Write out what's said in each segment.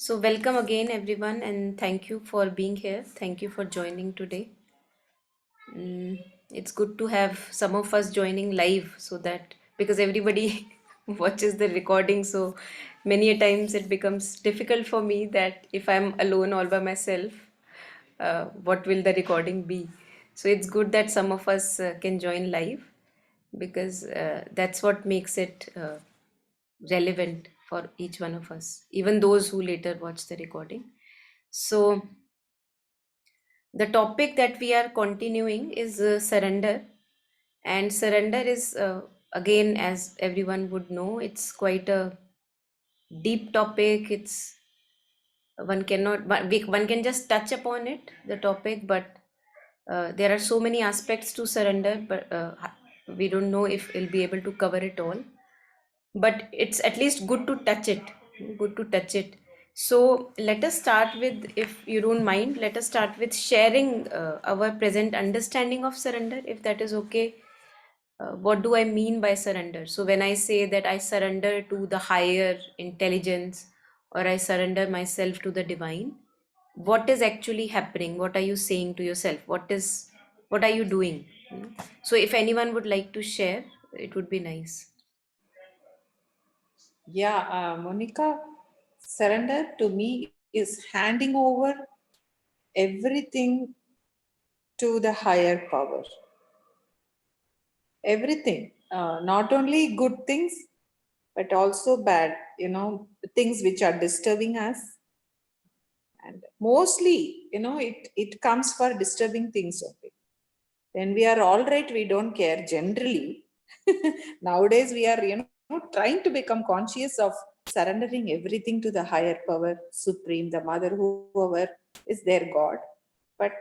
So, welcome again, everyone, and thank you for being here. Thank you for joining today. It's good to have some of us joining live so that because everybody watches the recording, so many a times it becomes difficult for me that if I'm alone all by myself, what will the recording be? So, it's good that some of us can join live because that's what makes it relevant for each one of us, even those who later watch the recording. So, the topic that we are continuing is surrender, and surrender is again, as everyone would know, it's quite a deep topic. It's one cannot one can just touch upon it, the topic, but there are so many aspects to surrender, but we don't know if we'll be able to cover it all. But it's at least good to touch it, good to touch it. So let us start with, if you don't mind, let us start with sharing our present understanding of surrender, if that is okay. What do I mean by surrender? So when I say that I surrender to the higher intelligence, or I surrender myself to the divine, what is actually happening? What are you saying to yourself? What are you doing? So if anyone would like to share, it would be nice. Yeah, Monica, surrender to me is handing over everything to the higher power. Everything, not only good things, but also bad, things which are disturbing us. And mostly, it comes for disturbing things only. When we are all right, we don't care generally. Nowadays, we are, trying to become conscious of surrendering everything to the higher power, supreme, the mother, whoever is their God. But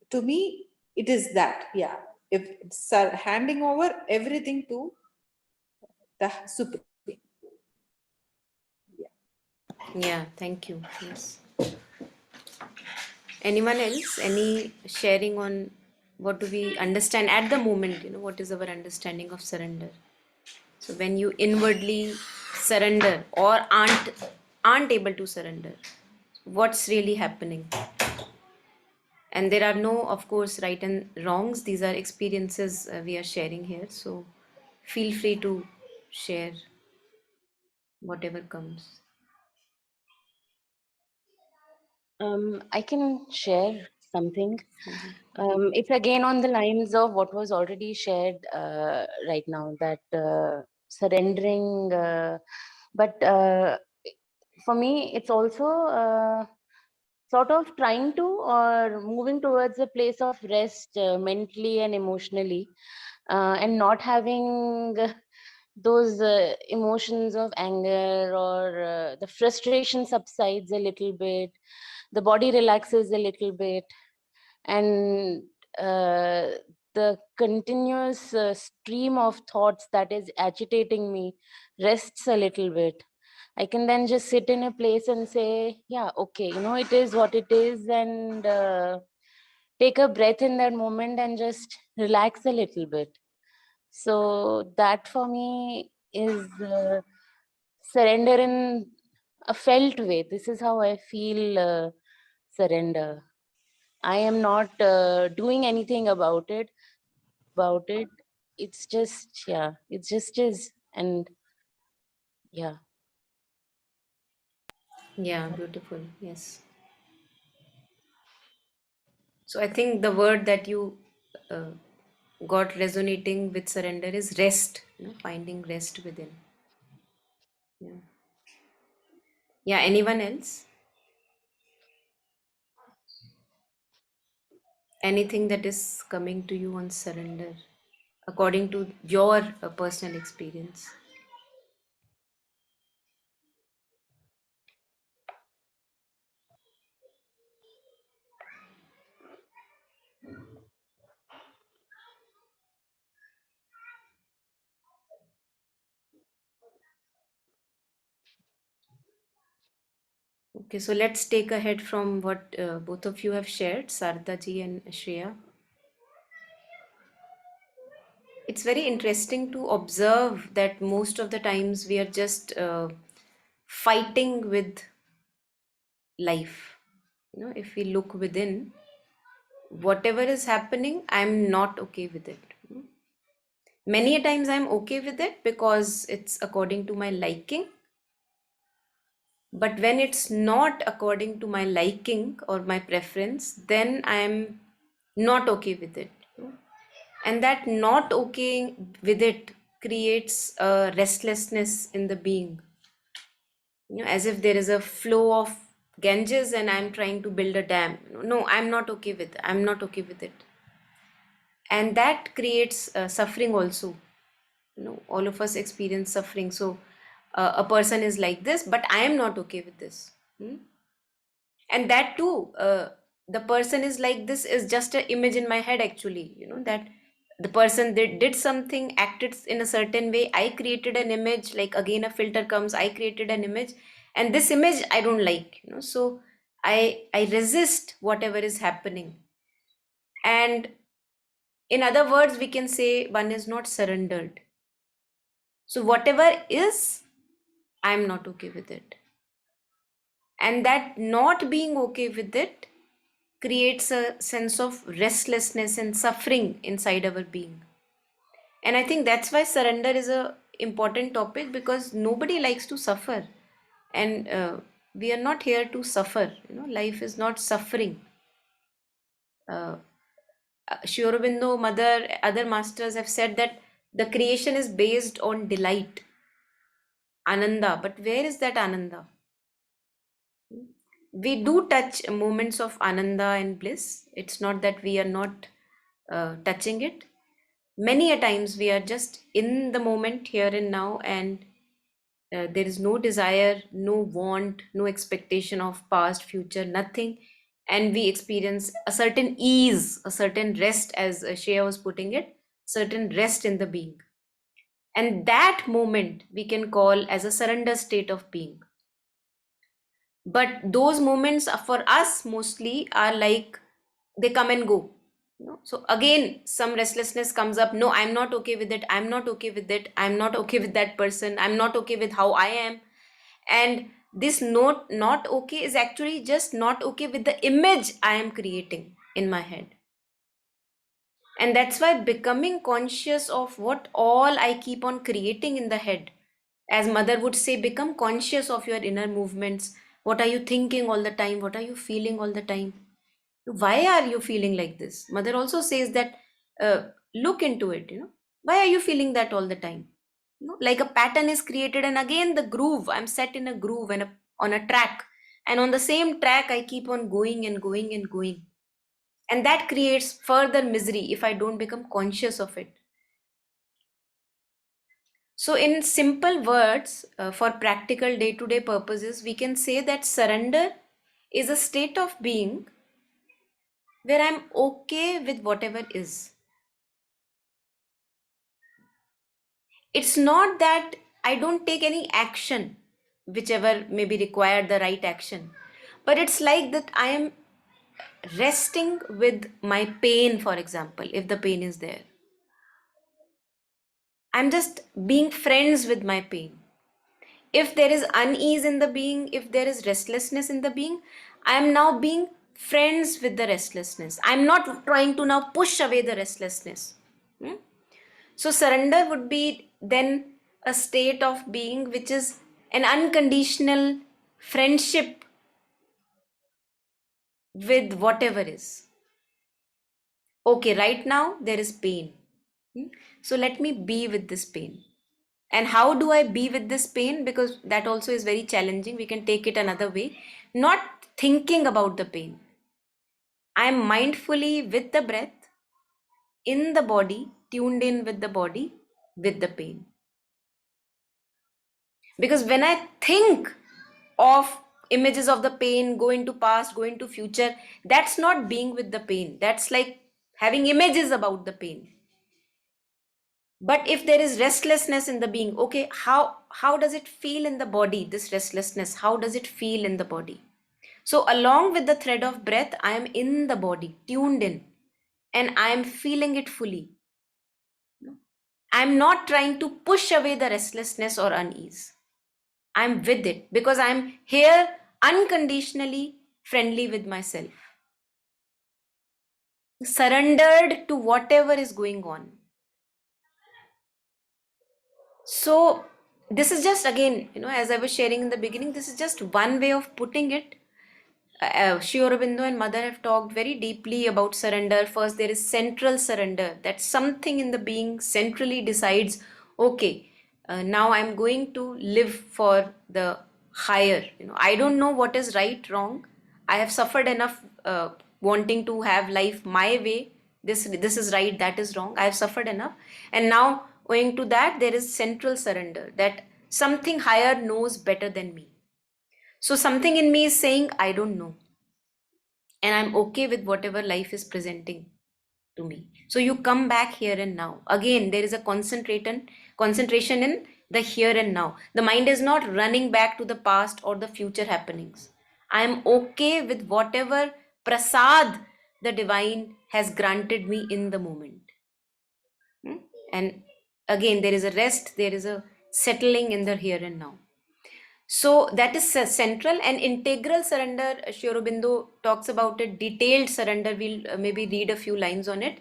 to me, it is that, yeah. If it's handing over everything to the supreme. Yeah. Yeah, thank you. Yes. Anyone else? Any sharing on what do we understand at the moment? What is our understanding of surrender? So when you inwardly surrender or aren't able to surrender, what's really happening? And there are no, of course, right and wrongs. These are experiences we are sharing here. So feel free to share whatever comes. I can share something. It's again on the lines of what was already shared right now, that surrendering. But for me, it's also sort of trying to or moving towards a place of rest mentally and emotionally, and not having those emotions of anger or the frustration subsides a little bit, the body relaxes a little bit, and uh, the continuous stream of thoughts that is agitating me rests a little bit. I can then just sit in a place and say, yeah, okay, it is what it is, and take a breath in that moment and just relax a little bit. So that for me is surrender in a felt way. This is how I feel surrender. I am not doing anything about it. It's just, yeah, it just is. And yeah. Yeah, beautiful. Yes. So I think the word that you uh, got resonating with surrender is rest, finding rest within. Yeah. Yeah, anyone else? Anything that is coming to you on surrender according to your personal experience? Okay, so let's take ahead from what both of you have shared, Sarda ji and Shreya. It's very interesting to observe that most of the times we are just fighting with life. If we look within, whatever is happening, I'm not okay with it. Many a times I'm okay with it because it's according to my liking. But when it's not according to my liking or my preference, then I'm not okay with it. And that not okay with it creates a restlessness in the being. As if there is a flow of Ganges and I'm trying to build a dam. No, I'm not okay with it. I'm not okay with it. And that creates suffering also. All of us experience suffering. So a person is like this, but I am not okay with this. And that too, the person is like this is just an image in my head, actually. That the person did something, acted in a certain way, I created an image, like again a filter comes, I created an image, and this image I don't like. So I resist whatever is happening. And in other words, we can say one is not surrendered. So whatever is, I'm not okay with it. And that not being okay with it creates a sense of restlessness and suffering inside our being. And I think that's why surrender is a important topic, because nobody likes to suffer. And we are not here to suffer. Life is not suffering. Sri Aurobindo, Mother, other masters have said that the creation is based on delight, ananda. But where is that ananda? We do touch moments of ananda and bliss. It's not that we are not touching it. Many a times we are just in the moment, here and now, and there is no desire, no want, no expectation of past, future, nothing. And we experience a certain ease, a certain rest, as Shreya was putting it, certain rest in the being. And that moment we can call as a surrender state of being. But those moments for us mostly are like they come and go. So again some restlessness comes up. No, I'm not okay with it. I'm not okay with it. I'm not okay with that person. I'm not okay with how I am. And this not okay is actually just not okay with the image I am creating in my head. And that's why becoming conscious of what all I keep on creating in the head, as Mother would say, become conscious of your inner movements. What are you thinking all the time? What are you feeling all the time? Why are you feeling like this? Mother also says that look into it. Why are you feeling that all the time? Like a pattern is created, and again the groove. I'm set in a groove and on a track, and on the same track I keep on going and going and going. And that creates further misery if I don't become conscious of it. So, in simple words, for practical day to day purposes, we can say that surrender is a state of being where I'm okay with whatever is. It's not that I don't take any action, whichever may be required, the right action, but it's like that I am resting with my pain, for example, if the pain is there. I'm just being friends with my pain. If there is unease in the being, if there is restlessness in the being, I am now being friends with the restlessness. I'm not trying to now push away the restlessness. So, surrender would be then a state of being which is an unconditional friendship with whatever is. Okay, right now there is pain. So, let me be with this pain. And how do I be with this pain? Because that also is very challenging. We can take it another way. Not thinking about the pain. I am mindfully with the breath, in the body, tuned in with the body, with the pain. Because when I think of images of the pain, go into past, go into future, that's not being with the pain. That's like having images about the pain. But if there is restlessness in the being, okay, how does it feel in the body, this restlessness? How does it feel in the body? So along with the thread of breath, I am in the body, tuned in, and I am feeling it fully. I'm not trying to push away the restlessness or unease. I'm with it because I'm here unconditionally friendly with myself, surrendered to whatever is going on. So this is just, again, as I was sharing in the beginning, this is just one way of putting it. Sri Aurobindo and Mother have talked very deeply about surrender. First, there is central surrender, that something in the being centrally decides, okay, now I'm going to live for the higher. I don't know what is right, wrong. I have suffered enough wanting to have life my way. This is right, that is wrong. I have suffered enough, and now owing to that, there is central surrender, that something higher knows better than me. So something in me is saying, I don't know. And I'm okay with whatever life is presenting to me. So you come back here and now. Again, there is a concentration in the here and now. The mind is not running back to the past or the future happenings. I am okay with whatever prasad the divine has granted me in the moment. And again, there is a rest, there is a settling in the here and now. So that is central and integral surrender. Sri Aurobindo talks about it. Detailed surrender, we'll maybe read a few lines on it,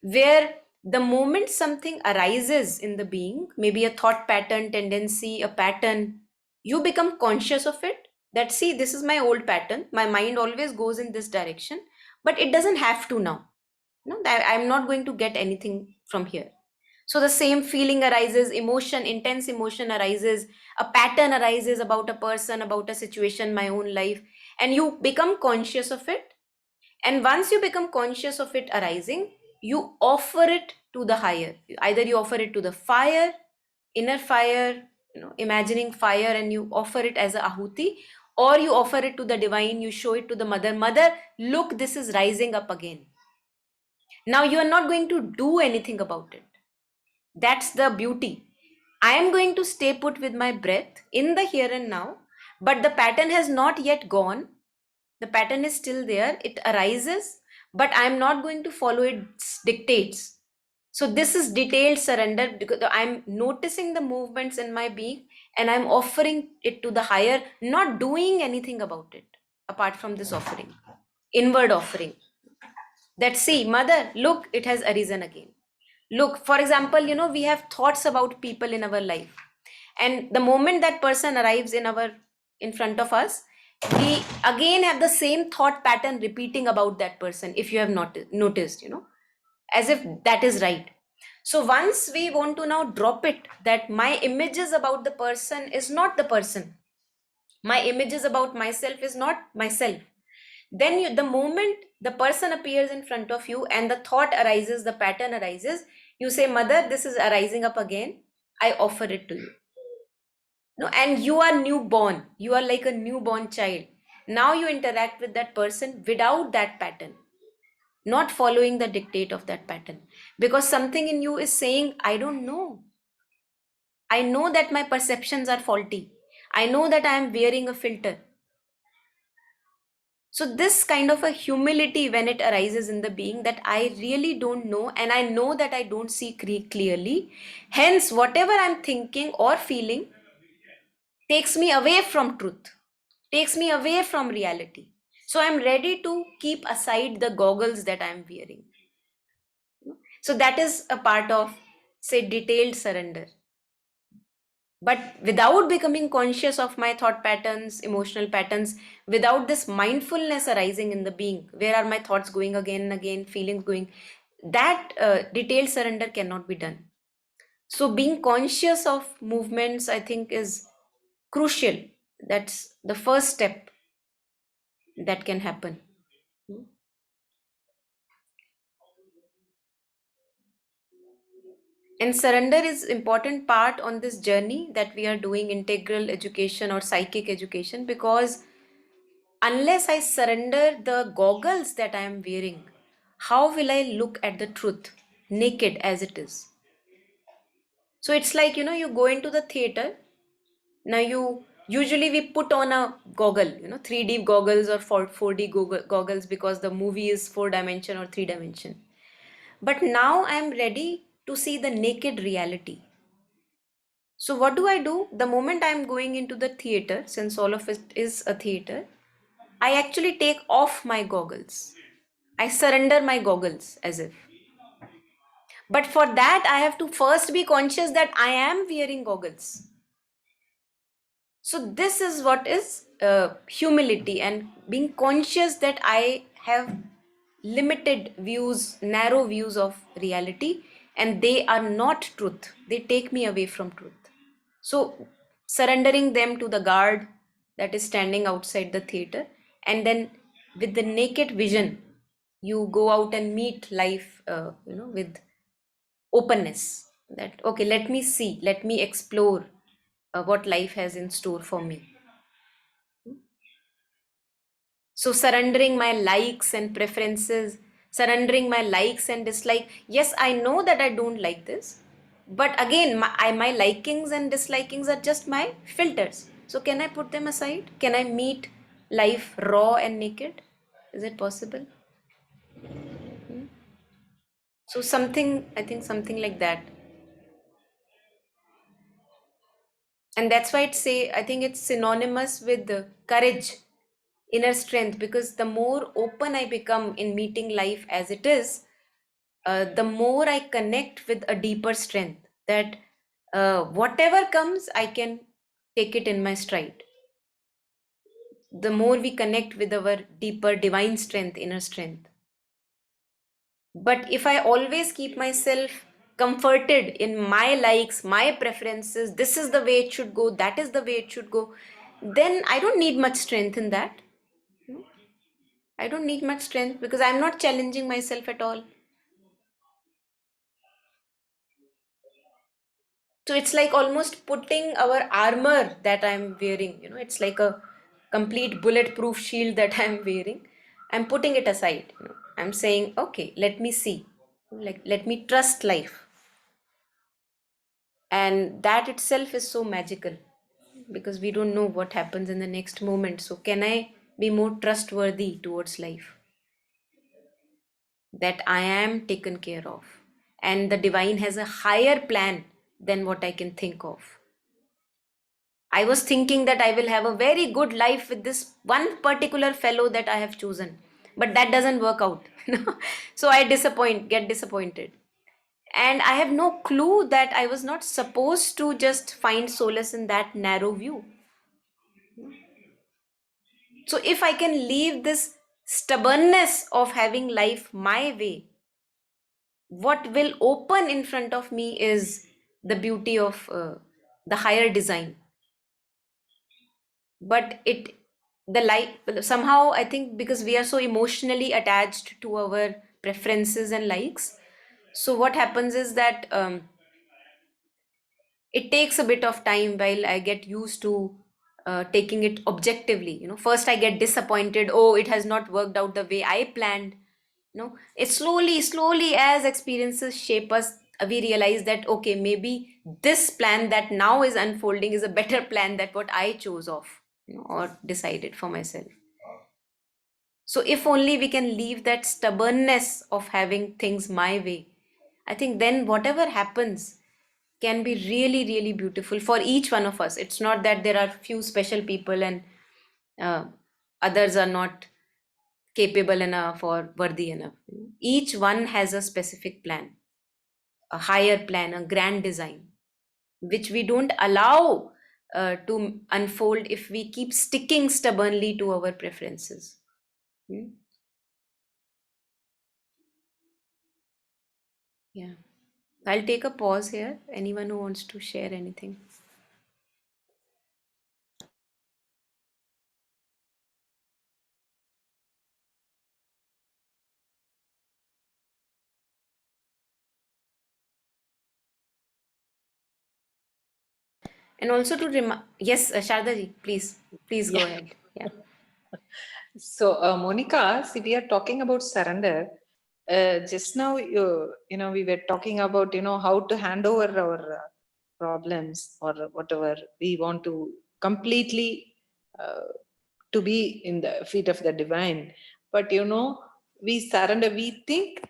where the moment something arises in the being, maybe a thought pattern, tendency, a pattern, you become conscious of it. That, see, this is my old pattern. My mind always goes in this direction, but it doesn't have to now. I'm not going to get anything from here. So the same feeling arises, emotion, intense emotion arises, a pattern arises about a person, about a situation, my own life, and you become conscious of it. And once you become conscious of it arising, you offer it to the higher. Either you offer it to the fire, inner fire, imagining fire, and you offer it as a ahuti, or you offer it to the divine, you show it to the mother. Mother, look, this is rising up again. Now you are not going to do anything about it. That's the beauty. I am going to stay put with my breath in the here and now, but the pattern has not yet gone. The pattern is still there. It arises, but I am not going to follow its dictates. So this is detailed surrender, because I'm noticing the movements in my being and I'm offering it to the higher, not doing anything about it apart from this offering, inward offering. That, see, mother, look, it has arisen again. Look, for example, we have thoughts about people in our life, and the moment that person arrives in front of us, we again have the same thought pattern repeating about that person, if you have not noticed, as if that is right. So once we want to now drop it, that my images about the person is not the person, my images about myself is not myself, then the moment the person appears in front of you and the thought arises, the pattern arises, you say, mother, this is arising up again, I offer it to you. No, and you are newborn, you are like a newborn child. Now you interact with that person without that pattern, not following the dictate of that pattern, because something in you is saying, I don't know, I know that my perceptions are faulty, I know that I am wearing a filter. So this kind of a humility, when it arises in the being, that I really don't know, and I know that I don't see clearly, hence whatever I'm thinking or feeling takes me away from truth, takes me away from reality. So I'm ready to keep aside the goggles that I'm wearing. So that is a part of, say, detailed surrender. But without becoming conscious of my thought patterns, emotional patterns, without this mindfulness arising in the being, where are my thoughts going again and again, feelings going, that detailed surrender cannot be done. So being conscious of movements, I think, is crucial. That's the first step that can happen. And surrender is important part on this journey that we are doing, integral education or psychic education, because unless I surrender the goggles that I am wearing, how will I look at the truth naked as it is? So it's like, you go into the theater. Now you usually we put on a goggle, 3D goggles or 4D goggles, because the movie is 4 dimension or 3 dimension. But now I am ready to see the naked reality. So what do? The moment I am going into the theater, since all of it is a theater, I actually take off my goggles. I surrender my goggles as if. But for that, I have to first be conscious that I am wearing goggles. So, this is what is humility, and being conscious that I have limited views, narrow views of reality, and they are not truth. They take me away from truth. So, surrendering them to the guard that is standing outside the theater, and then with the naked vision, you go out and meet life, with openness. That, okay, let me see, let me explore what life has in store for me. So surrendering my likes and preferences, surrendering my likes and dislike. Yes, I know that I don't like this, but again, my likings and dislikings are just my filters. So can I put them aside? Can I meet life raw and naked? Is it possible? So something, I think something like that. And that's why it say, I think it's synonymous with the courage, inner strength, because the more open I become in meeting life as it is, the more I connect with a deeper strength, that whatever comes, I can take it in my stride. The more we connect with our deeper divine strength, inner strength. But if I always keep myself comforted in my likes, my preferences, this is the way it should go, that is the way it should go, then I don't need much strength in that. I don't need much strength because I'm not challenging myself at all. So it's like almost putting our armor that I'm wearing, it's like a complete bulletproof shield that I'm wearing. I'm putting it aside, I'm saying, okay, let me see, like, let me trust life. And that itself is so magical because we don't know what happens in the next moment. So, can I be more trustworthy towards life? That I am taken care of. And the divine has a higher plan than what I can think of. I was thinking that I will have a very good life with this one particular fellow that I have chosen, but that doesn't work out. So I get disappointed. And I have no clue that I was not supposed to just find solace in that narrow view. So if I can leave this stubbornness of having life my way, what will open in front of me is the beauty of the higher design. But the light, somehow I think because we are so emotionally attached to our preferences and likes, so what happens is that it takes a bit of time while I get used to taking it objectively. First I get disappointed, oh, it has not worked out the way I planned. It's slowly as experiences shape us, we realize that, okay, maybe this plan that now is unfolding is a better plan than what I chose of, or decided for myself. So if only we can leave that stubbornness of having things my way, I think then whatever happens can be really, really beautiful for each one of us. It's not that there are few special people and uh, others are not capable enough or worthy enough. Each one has a specific plan, a higher plan, a grand design, which we don't allow to unfold if we keep sticking stubbornly to our preferences. Hmm? Yeah. I'll take a pause here. Anyone who wants to share anything? And also to remind, yes, Sharda ji, please go Yeah. ahead. Yeah. So, Monica, see, we are talking about surrender. Just now, we were talking about, how to hand over our problems or whatever we want to completely to be in the feet of the divine. But, we surrender, we think,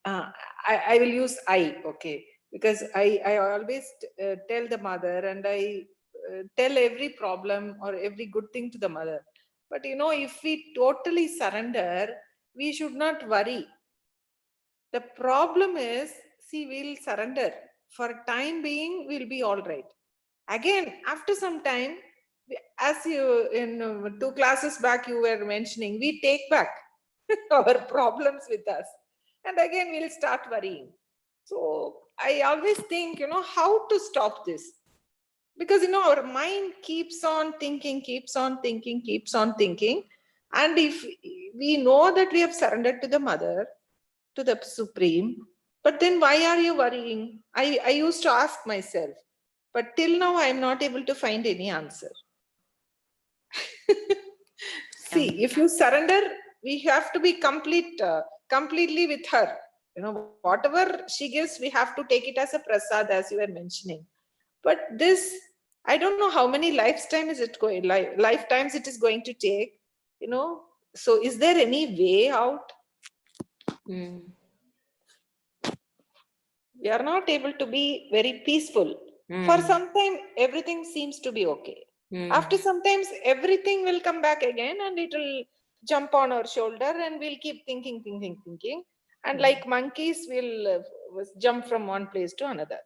uh, I will use okay, because I always tell the mother and I tell every problem or every good thing to the mother. But if we totally surrender, we should not worry. The problem is, see, we'll surrender. For time being, we'll be all right. Again, after some time, as you in 2 classes back you were mentioning, we take back our problems with us. And again, we'll start worrying. So I always think, how to stop this. Because, our mind keeps on thinking, keeps on thinking, keeps on thinking. And if we know that we have surrendered to the mother, to the supreme, but then why are you worrying? I used to ask myself, but till now I am not able to find any answer. See, if you surrender, we have to be completely with her. Whatever she gives, we have to take it as a prasad, as you were mentioning. But this, I don't know how many lifetimes it is going to take. So is there any way out? We are not able to be very peaceful. For some time, everything seems to be okay. After sometimes everything will come back again and it will jump on our shoulder and we'll keep thinking. And like monkeys, we'll jump from one place to another.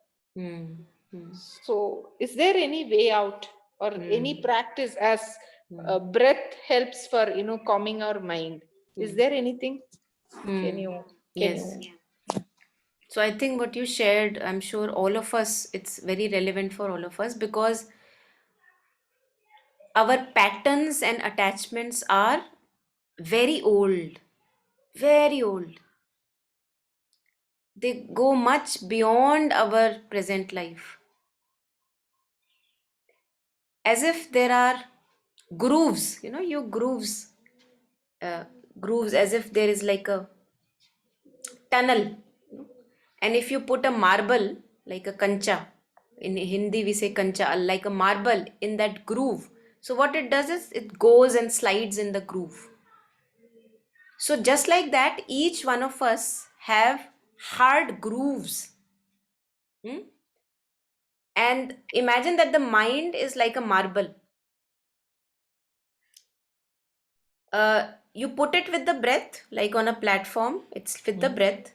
So is there any way out or any practice as breath helps for, calming our mind? Is there anything? Can you? So I think what you shared, I'm sure all of us, it's very relevant for all of us, because our patterns and attachments are very old, very old. They go much beyond our present life. As if there are grooves, grooves, as if there is like a tunnel. And if you put a marble, like a kancha, in Hindi we say kancha, like a marble in that groove. So what it does is it goes and slides in the groove. So just like that, each one of us have hard grooves. And imagine that the mind is like a marble. You put it with the breath, like on a platform, it's with the breath.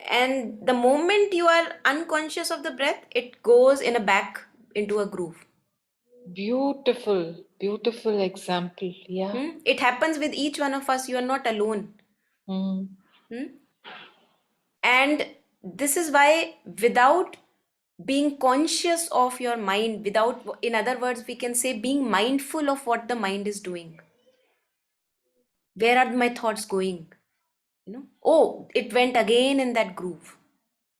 And the moment you are unconscious of the breath, it goes in a back into a groove. Beautiful example. Yeah. It happens with each one of us. You are not alone. And this is why, without being conscious of your mind, in other words, we can say being mindful of what the mind is doing. Where are my thoughts going? Oh, it went again in that groove.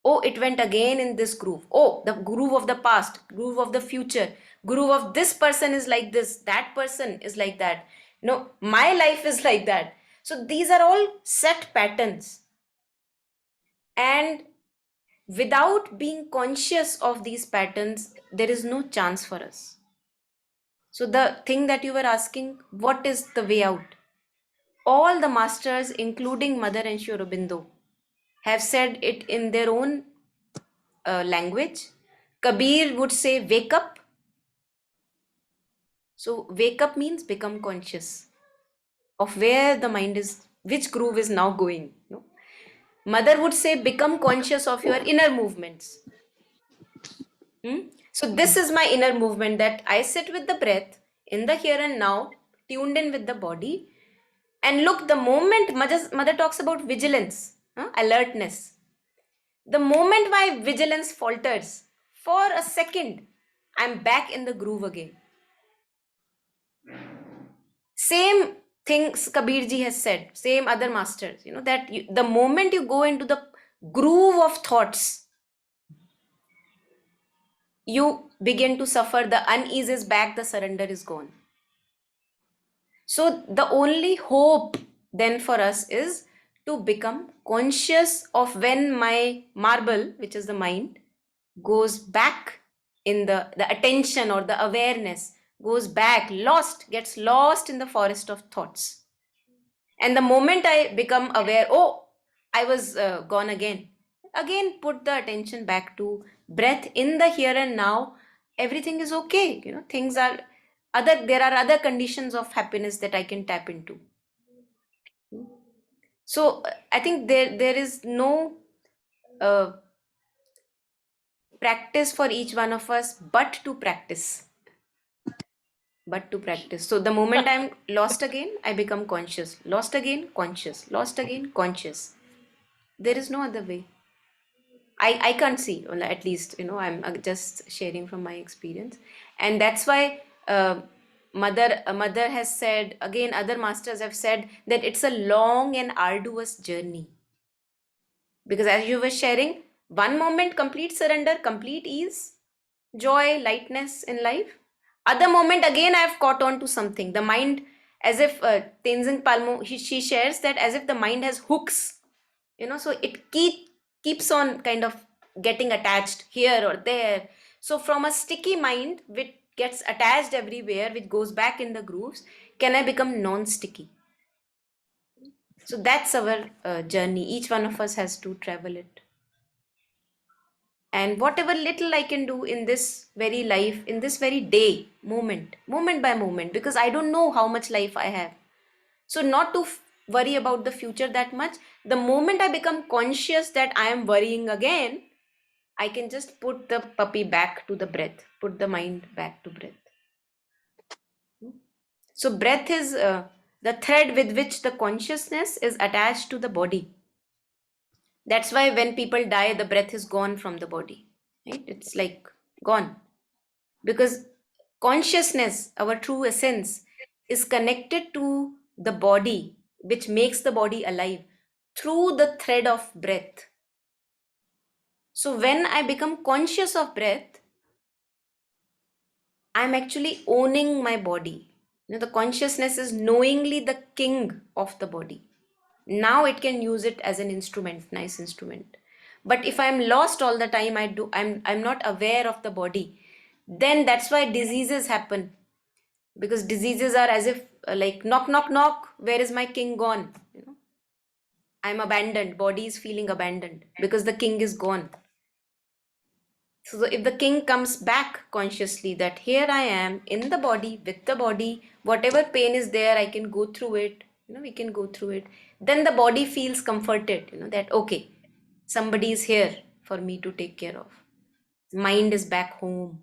Oh, it went again in this groove. Oh, the groove of the past, groove of the future, groove of this person is like this, that person is like that. My life is like that. So these are all set patterns. And without being conscious of these patterns, there is no chance for us. So the thing that you were asking, what is the way out? All the masters, including Mother and Sri Aurobindo, have said it in their own language. Kabir would say, wake up. So wake up means become conscious of where the mind is, which groove is now going. Mother would say, become conscious of your inner movements. So this is my inner movement, that I sit with the breath in the here and now, tuned in with the body. And look, the moment mother talks about vigilance, alertness, the moment my vigilance falters for a second, I'm back in the groove again. Same things Kabirji has said, same other masters, that the moment you go into the groove of thoughts, you begin to suffer, the unease is back, the surrender is gone. So the only hope then for us is to become conscious of when my marble, which is the mind, goes back in the attention or the awareness, goes back, gets lost in the forest of thoughts. And the moment I become aware, oh, I was gone again put the attention back to breath in the here and now. Everything is okay. Things are There are other conditions of happiness that I can tap into. So I think there is no uh, practice for each one of us but to practice. So the moment I'm lost again, I become conscious. Lost again, conscious. Lost again, conscious. There is no other way. I can't see, well, at least, I'm just sharing from my experience. And that's why mother has said, again, other masters have said that it's a long and arduous journey. Because as you were sharing, one moment complete surrender, complete ease, joy, lightness in life. Other moment again I've caught on to something. The mind, as if Tenzing Palmo, she shares that as if the mind has hooks, so it keeps on kind of getting attached here or there. So from a sticky mind which gets attached everywhere, which goes back in the grooves, can I become non-sticky? So that's our journey. Each one of us has to travel it. And whatever little I can do in this very life, in this very day, moment by moment, because I don't know how much life I have. So not to worry about the future that much. The moment I become conscious that I am worrying again, I can just put the puppy back to the breath, put the mind back to breath. So breath is the thread with which the consciousness is attached to the body. That's why when people die, the breath is gone from the body, right? It's like gone. Because consciousness, our true essence, is connected to the body, which makes the body alive through the thread of breath. So when I become conscious of breath, I'm actually owning my body. The consciousness is knowingly the king of the body. Now it can use it as an instrument, nice instrument. But if I'm lost all the time, I'm not aware of the body, then that's why diseases happen. Because diseases are as if like knock knock knock, where is my king gone? I'm abandoned, body is feeling abandoned because the king is gone. So if the king comes back consciously that here I am in the body, with the body, whatever pain is there, I can go through it, we can go through it, then the body feels comforted, that okay, somebody is here for me to take care of. Mind is back home.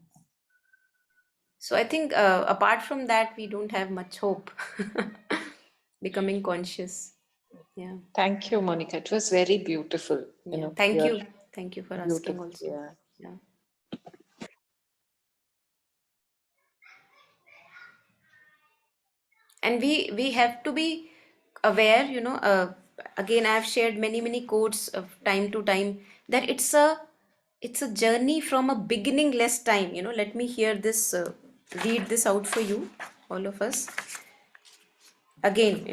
So I think apart from that, we don't have much hope. Becoming conscious. Yeah. Thank you, Monica. It was very beautiful. Yeah. Thank Your you. Thank you for asking beautiful. also. Yeah. Yeah. And we have to be aware, again, I have shared many quotes of time to time, that it's a journey from a beginningless time. Let me hear this, read this out for you, all of us. Again,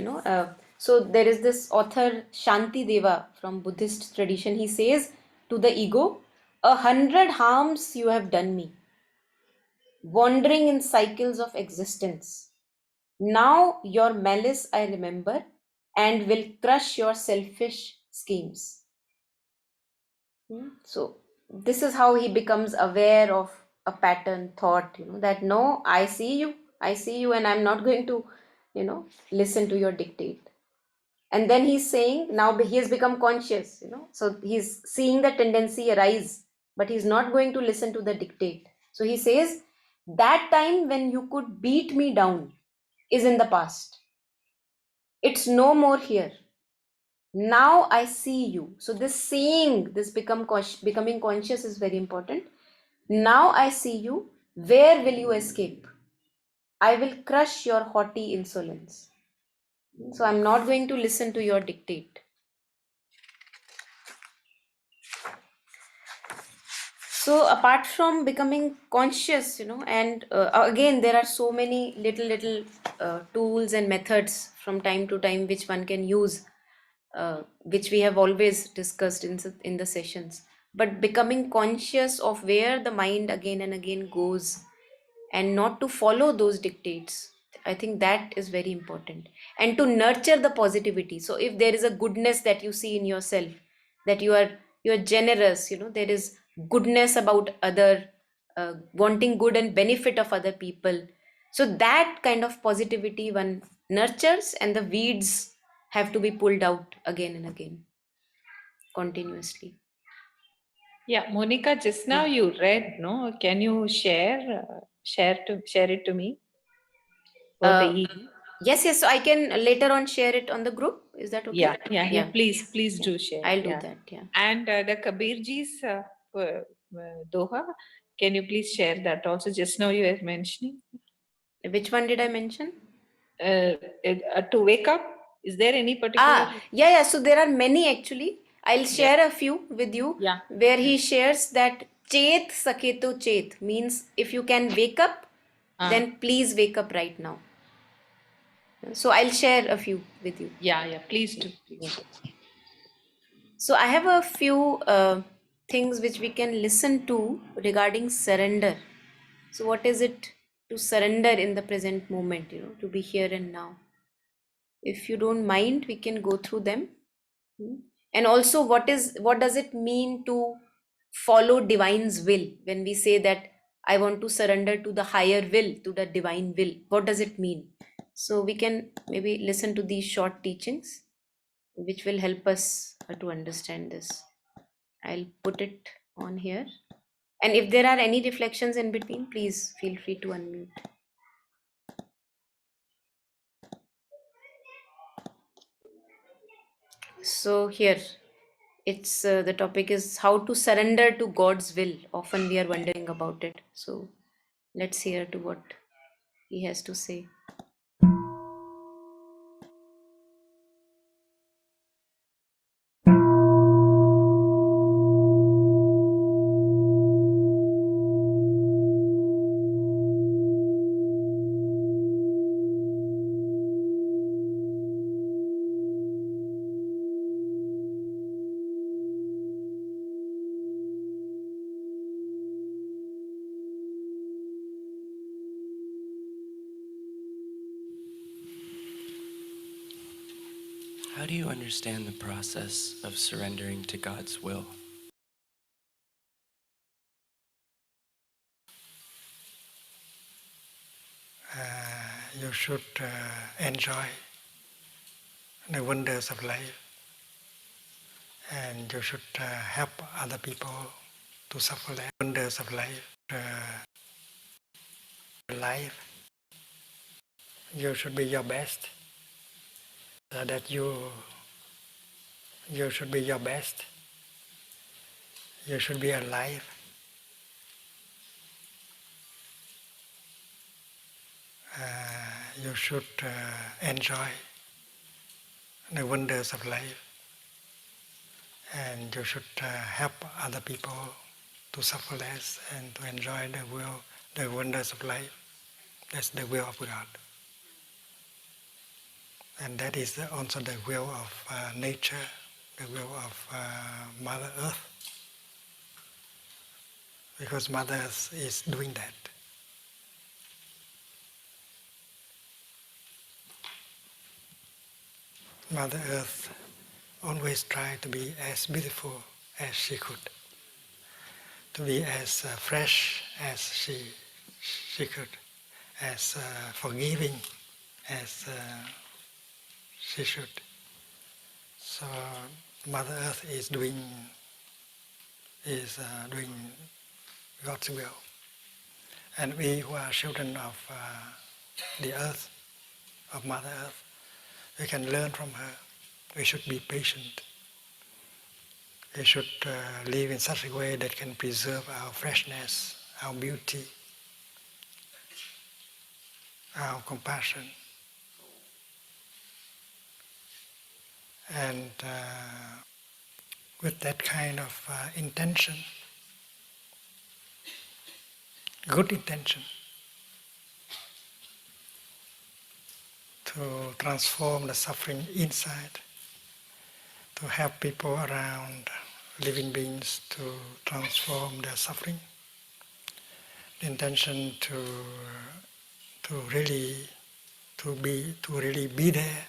so there is this author Shanti Deva from Buddhist tradition. He says to the ego, 100 harms you have done me, wandering in cycles of existence. Now your malice I remember and will crush your selfish schemes. So this is how he becomes aware of a pattern thought, that no, I see you, and I'm not going to, listen to your dictate. And then he's saying, now he has become conscious, so he's seeing the tendency arise, but he's not going to listen to the dictate. So he says, that time when you could beat me down is in the past. It's no more here. Now I see you. So this seeing, this becoming conscious is very important. Now I see you. Where will you escape? I will crush your haughty insolence. So I'm not going to listen to your dictate. So apart from becoming conscious, and again, there are so many little tools and methods from time to time which one can use, which we have always discussed in the sessions. But becoming conscious of where the mind again and again goes, and not to follow those dictates, I think that is very important. And to nurture the positivity. So if there is a goodness that you see in yourself, that you are generous, there is goodness about other, wanting good and benefit of other people, So that kind of positivity one nurtures, and the weeds have to be pulled out again and again, continuously. Yeah, Monica, just now you read, no? Can you share it to me for the Uh, evening? yes, yes. So I can later on share it on the group. Is that okay? Yeah. Yeah, Please yeah. do share. I'll do Yeah. that. Yeah. And the Kabirji's Doha, can you please share that also? Just now you were mentioning Which one did I mention? to wake up. Is there any particular? Yeah, yeah. So there are many actually. I'll Yeah, share a few with you yeah, where yeah. he shares that Chet Saketo Chet means if you can wake up, then please wake up right now. So I'll share a few with you. Yeah. Please Yeah, do, yeah. please do. So I have a few things which we can listen to regarding surrender. So what is it to surrender in the present moment, to be here and now? If you don't mind, we can go through them. Hmm. And also, what does it mean to follow divine's will when we say that I want to surrender to the higher will, to the divine will? What does it mean? So we can maybe listen to these short teachings, which will help us to understand this. I'll put it on here. And if there are any reflections in between, please feel free to unmute. So here, it's the topic is how to surrender to God's will. Often we are wondering about it. So let's hear to what he has to say. How do you understand the process of surrendering to God's will? You should enjoy the wonders of life, and you should help other people to suffer less. Wonders of life. Life, you should be your best. That you should be your best. You should be alive. You should enjoy the wonders of life, and you should help other people to suffer less and to enjoy the wonders of life. That's the will of God. And that is also the will of nature, the will of Mother Earth, because Mother Earth is doing that. Mother Earth always tried to be as beautiful as she could, to be as fresh as she could, as forgiving as she should. So Mother Earth is doing God's will, and we who are children of the Earth, of Mother Earth, we can learn from her. We should be patient. We should live in such a way that can preserve our freshness, our beauty, our compassion. And with that kind of intention, good intention, to transform the suffering inside, to help people around, living beings, to transform their suffering. The intention to really be there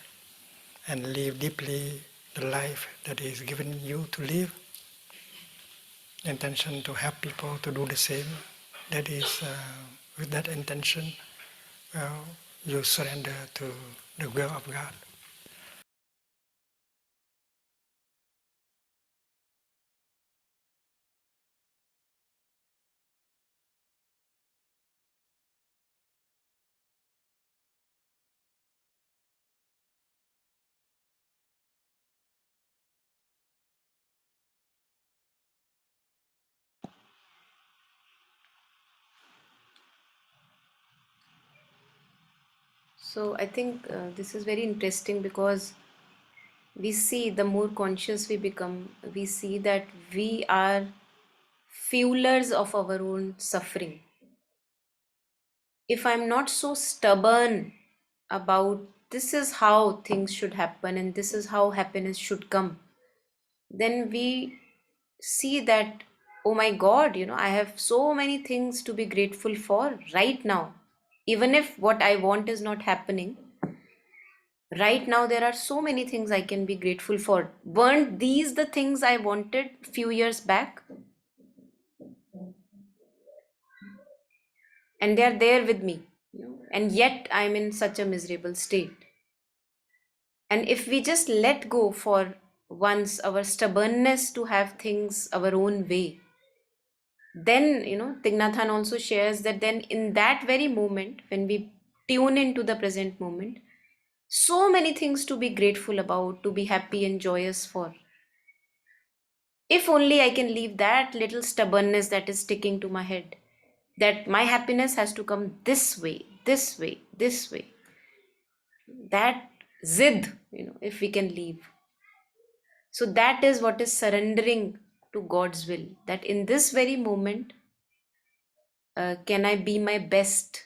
and live deeply the life that is given you to live. The intention to help people to do the same. That is with that intention well, you surrender to the will of God. So I think this is very interesting because we see the more conscious we become, we see that we are fuelers of our own suffering. If I'm not so stubborn about this is how things should happen and this is how happiness should come, then we see that, oh my God, I have so many things to be grateful for right now. Even if what I want is not happening, right now there are so many things I can be grateful for. Weren't these the things I wanted few years back? And they are there with me, and yet I'm in such a miserable state. And if we just let go for once our stubbornness to have things our own way, then Thich Nhat Hanh also shares that then in that very moment when we tune into the present moment, so many things to be grateful about, to be happy and joyous for. If only I can leave that little stubbornness that is sticking to my head, that my happiness has to come this way, this way, this way, that zid, if we can leave. So that is what is surrendering to God's will, that in this very moment, can I be my best,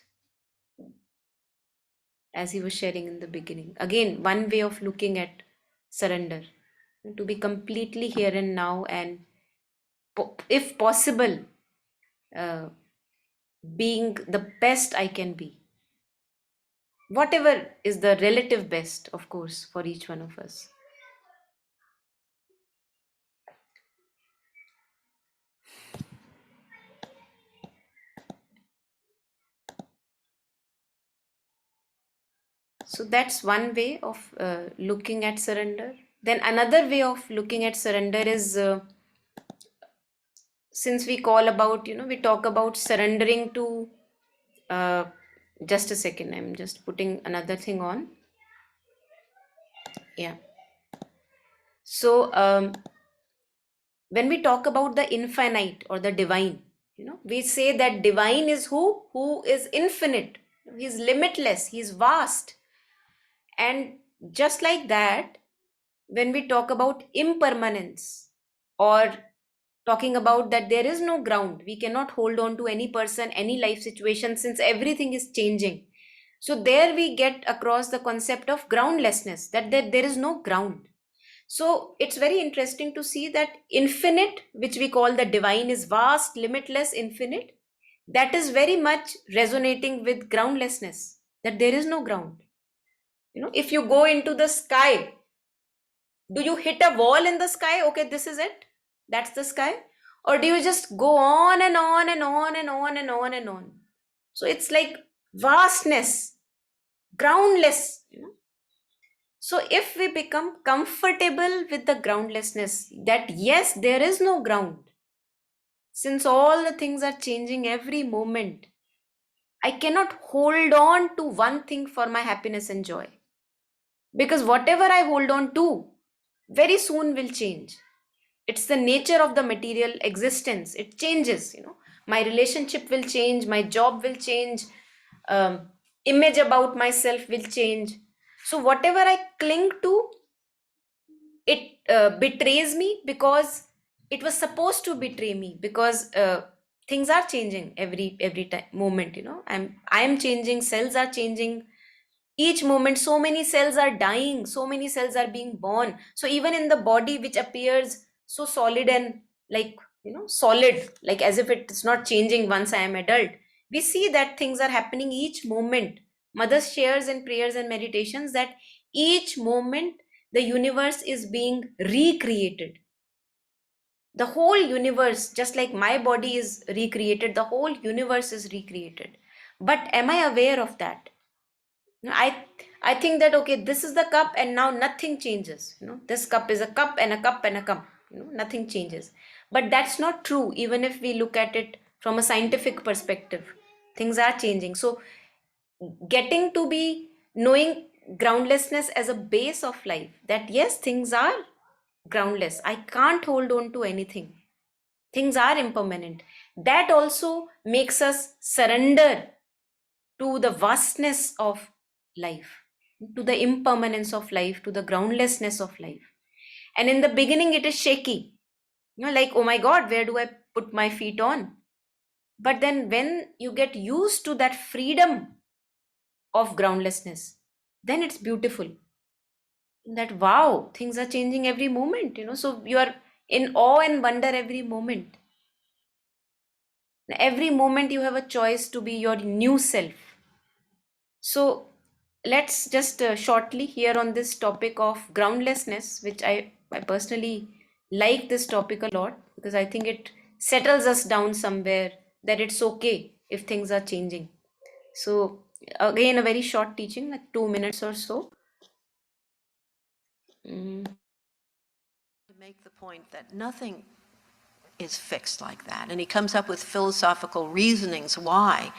as he was sharing in the beginning. Again, one way of looking at surrender, to be completely here and now, and if possible, uh, being the best I can be. Whatever is the relative best, of course, for each one of us. So that's one way of looking at surrender. Then another way of looking at surrender is, since we call about, we talk about surrendering to, uh, just a second, I'm just putting another thing on. Yeah. So when we talk about the infinite or the divine, we say that divine is who is infinite, he's limitless, he's vast. And just like that, when we talk about impermanence, or talking about that there is no ground, we cannot hold on to any person, any life situation, since everything is changing. So there we get across the concept of groundlessness, that there is no ground. So it's very interesting to see that infinite, which we call the divine, is vast, limitless, infinite. That is very much resonating with groundlessness, that there is no ground. If you go into the sky, do you hit a wall in the sky? Okay, this is it. That's the sky. Or do you just go on and on and on and on and on and on? So it's like vastness, groundless. So if we become comfortable with the groundlessness, that yes, there is no ground, since all the things are changing every moment, I cannot hold on to one thing for my happiness and joy. Because whatever I hold on to, very soon will change. It's the nature of the material existence. It changes. My relationship will change, my job will change, um, image about myself will change. So whatever I cling to, it betrays me, because it was supposed to betray me, because things are changing every time moment. I am changing, cells are changing each moment. So many cells are dying, so many cells are being born. So even in the body, which appears so solid and like solid, like as if it's not changing once I am adult, we see that things are happening each moment. Mother shares in prayers and meditations that each moment the universe is being recreated. The whole universe, just like my body is recreated, the whole universe is recreated. But am I aware of that? I think that okay, this is the cup and now nothing changes. This cup is a cup and a cup and a cup. Nothing changes. But that's not true. Even if we look at it from a scientific perspective, things are changing. So getting to be knowing groundlessness as a base of life, that yes, things are groundless. I can't hold on to anything. Things are impermanent. That also makes us surrender to the vastness of life, to the impermanence of life, to the groundlessness of life. And in the beginning, it is shaky, like, oh my God, where do I put my feet on? But then when you get used to that freedom of groundlessness, then it's beautiful. That wow, things are changing every moment, so you are in awe and wonder every moment. Every moment you have a choice to be your new self. So let's just shortly here on this topic of groundlessness, which I personally like this topic a lot, because I think it settles us down somewhere that it's okay if things are changing. So again, a very short teaching, like 2 minutes or so. Mm. To make the point that nothing is fixed like that. And he comes up with philosophical reasonings why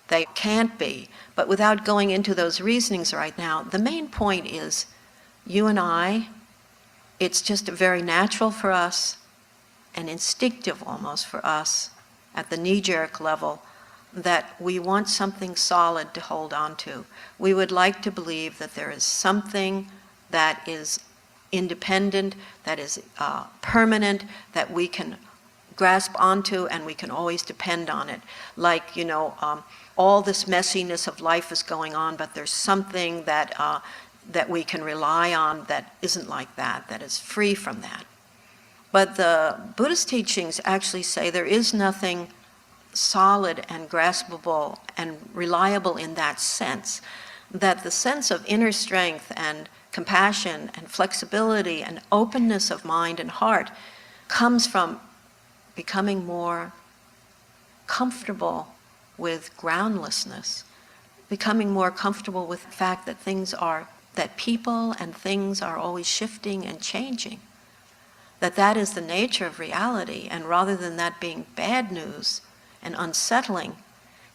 they can't be. But without going into those reasonings right now, the main point is you and I, it's just very natural for us and instinctive almost for us at the knee-jerk level that we want something solid to hold on to. We would like to believe that there is something that is independent, that is permanent, that we can grasp onto and we can always depend on it. Like, all this messiness of life is going on, but there's something that we can rely on that isn't like that, that is free from that. But the Buddhist teachings actually say there is nothing solid and graspable and reliable in that sense, that the sense of inner strength and compassion and flexibility and openness of mind and heart comes from becoming more comfortable with groundlessness, becoming more comfortable with the fact that people and things are always shifting and changing, that is the nature of reality, and rather than that being bad news and unsettling,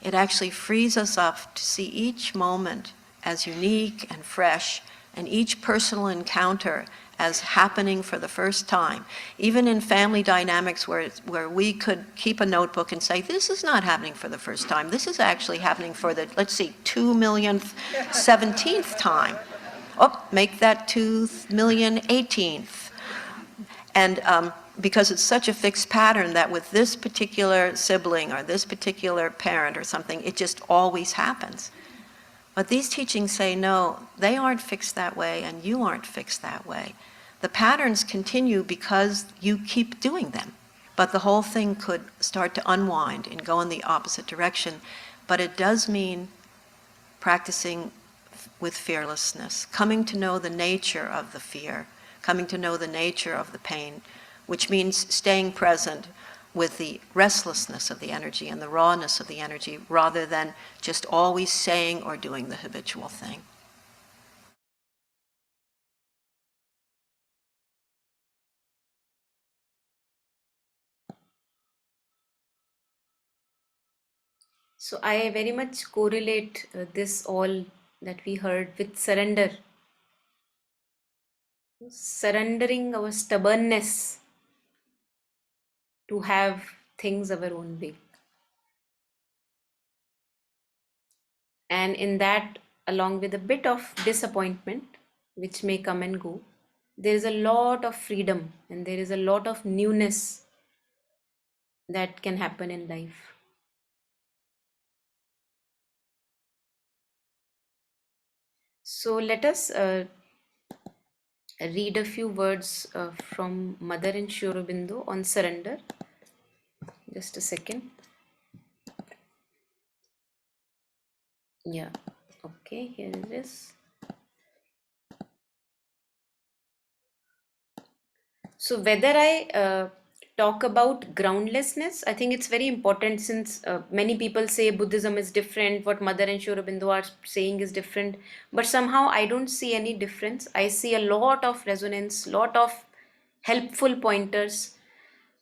it actually frees us up to see each moment as unique and fresh, and each personal encounter as happening for the first time. Even in family dynamics where we could keep a notebook and say, this is not happening for the first time, this is actually happening for the, let's see, 2,000,000th, 17th time. Oh, make that 2,018th. And because it's such a fixed pattern that with this particular sibling or this particular parent or something, it just always happens. But these teachings say, no, they aren't fixed that way and you aren't fixed that way. The patterns continue because you keep doing them. But the whole thing could start to unwind and go in the opposite direction. But it does mean practicing with fearlessness, coming to know the nature of the fear, coming to know the nature of the pain, which means staying present with the restlessness of the energy and the rawness of the energy, rather than just always saying or doing the habitual thing. So I very much correlate this all that we heard with surrender. Surrendering our stubbornness to have things our own way. And in that, along with a bit of disappointment, which may come and go, there is a lot of freedom and there is a lot of newness that can happen in life. So let us read a few words from Mother and Sri Aurobindo on surrender. Just a second. Yeah, okay, here it is. So whether I talk about groundlessness, I think it's very important, since many people say Buddhism is different, what Mother and Sri Aurobindo are saying is different, but somehow I don't see any difference. I see a lot of resonance, lot of helpful pointers.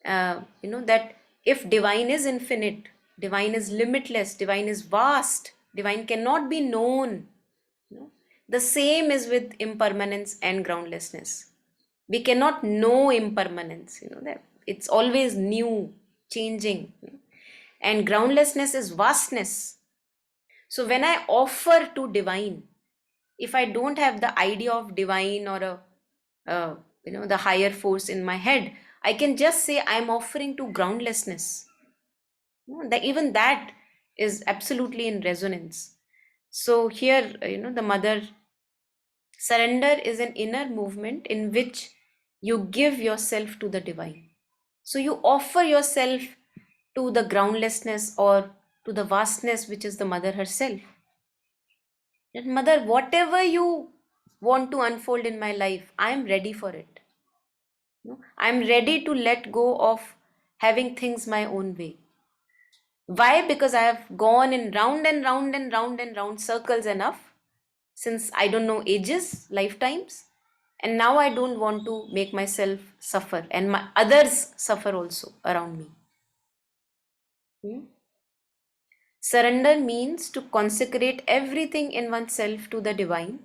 That if divine is infinite, divine is limitless, divine is vast, divine cannot be known. The same is with impermanence and groundlessness. We cannot know impermanence, that it's always new, changing. And groundlessness is vastness. So when I offer to divine, if I don't have the idea of divine or the higher force in my head, I can just say I'm offering to groundlessness. That even that is absolutely in resonance. So here, the mother, surrender is an inner movement in which you give yourself to the divine. So you offer yourself to the groundlessness or to the vastness, which is the mother herself. That mother, whatever you want to unfold in my life, I am ready for it. I am ready to let go of having things my own way. Why? Because I have gone in round and round and round and round circles enough since I don't know ages, lifetimes. And now I don't want to make myself suffer and my others suffer also around me. Surrender means to consecrate everything in oneself to the divine,